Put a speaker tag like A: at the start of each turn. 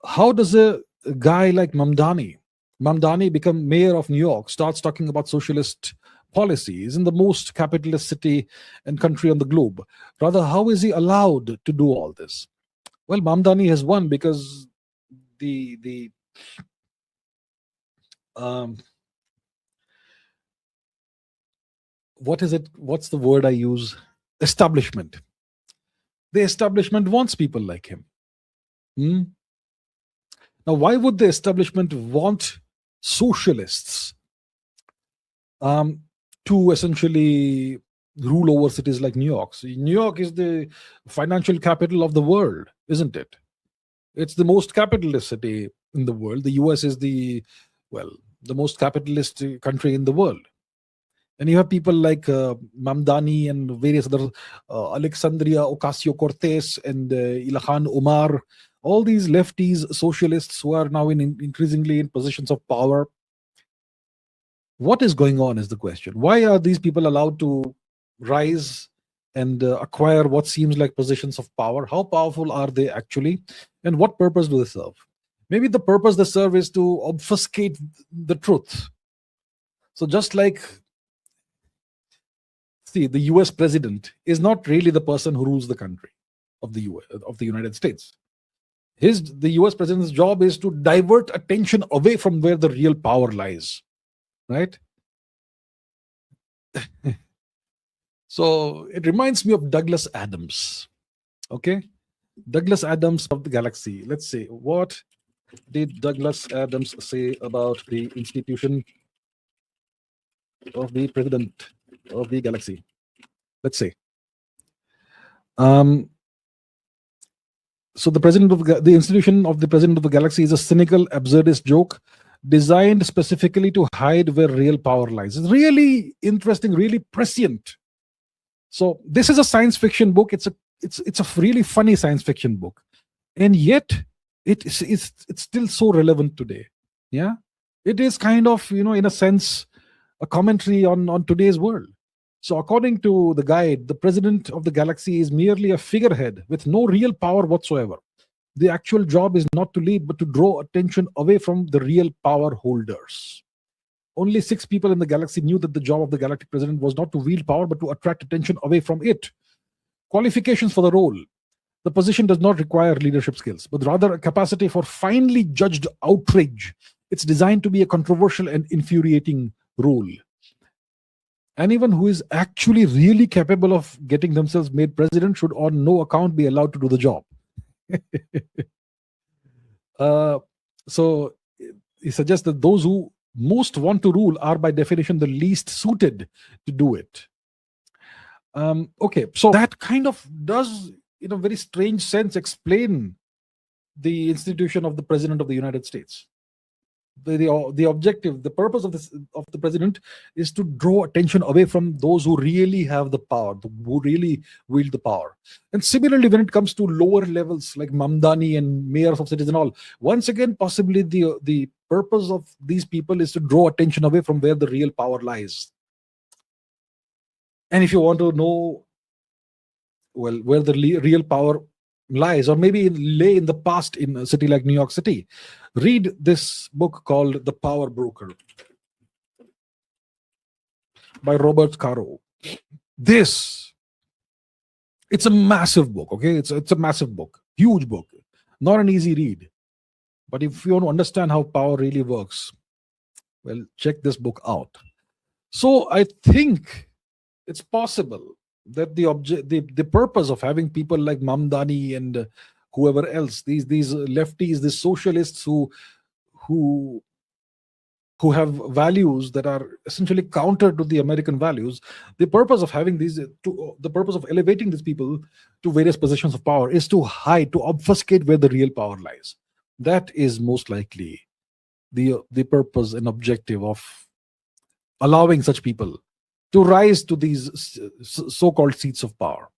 A: How does a guy like Mamdani become mayor of New York, starts talking about socialist policies in the most capitalist city and country on the globe? Rather, how is he allowed to do all this? Well, Mamdani has won because the um, what is it? What's the word I use? Establishment. The establishment wants people like him. Hmm? Now, why would the establishment want socialists um, to essentially rule over cities like New York? So New York is the financial capital of the world, isn't it? It's the most capitalist city in the world. The US is well, the most capitalist country in the world. And you have people like Mamdani and various other Alexandria Ocasio Cortez and Ilhan Omar, all these lefties, socialists who are now increasingly in positions of power. What is going on is the question. Why are these people allowed to rise and acquire what seems like positions of power? How powerful are they actually? And what purpose do they serve? Maybe the purpose they serve is to obfuscate the truth. So just like, see, the US president is not really the person who rules the country of the United States. The US president's job is to divert attention away from where the real power lies, right? So it reminds me of Douglas Adams. Okay, Douglas Adams of the Galaxy. Let's see, what did Douglas Adams say about the institution of the president of the Galaxy? Let's say. So the institution of the president of the Galaxy is a cynical, absurdist joke designed specifically to hide where real power lies. It's really interesting, really prescient. So this is a science fiction book. It's a really funny science fiction book, and yet it's still so relevant today. Yeah, it is kind of, in a sense, a commentary on today's world. So according to the guide, the president of the Galaxy is merely a figurehead with no real power whatsoever. The actual job is not to lead, but to draw attention away from the real power holders. Only 6 people in the Galaxy knew that the job of the galactic president was not to wield power, but to attract attention away from it. Qualifications for the role. The position does not require leadership skills, but rather a capacity for finely judged outrage. It's designed to be a controversial and infuriating role. Anyone who is actually really capable of getting themselves made president should on no account be allowed to do the job. So he suggests that those who most want to rule are by definition the least suited to do it. Okay, so that kind of does, in a very strange sense, explain the institution of the president of the United States. The objective, the purpose of the president is to draw attention away from those who really have the power, who really wield the power. And similarly, when it comes to lower levels like Mamdani and mayors of cities and all, once again, possibly the purpose of these people is to draw attention away from where the real power lies. And if you want to know, well, where the real power lies, or maybe lay in the past in a city like New York City, read this book called The Power Broker by Robert Caro. It's a massive book, okay? It's a massive book, huge book, not an easy read. But if you want to understand how power really works, well, check this book out. So I think it's possible that the purpose of having people like Mamdani and whoever else, these lefties, these socialists who have values that are essentially counter to the American values, the purpose of having the purpose of elevating these people to various positions of power is to hide, to obfuscate where the real power lies. That is most likely the purpose and objective of allowing such people to rise to these so-called seats of power.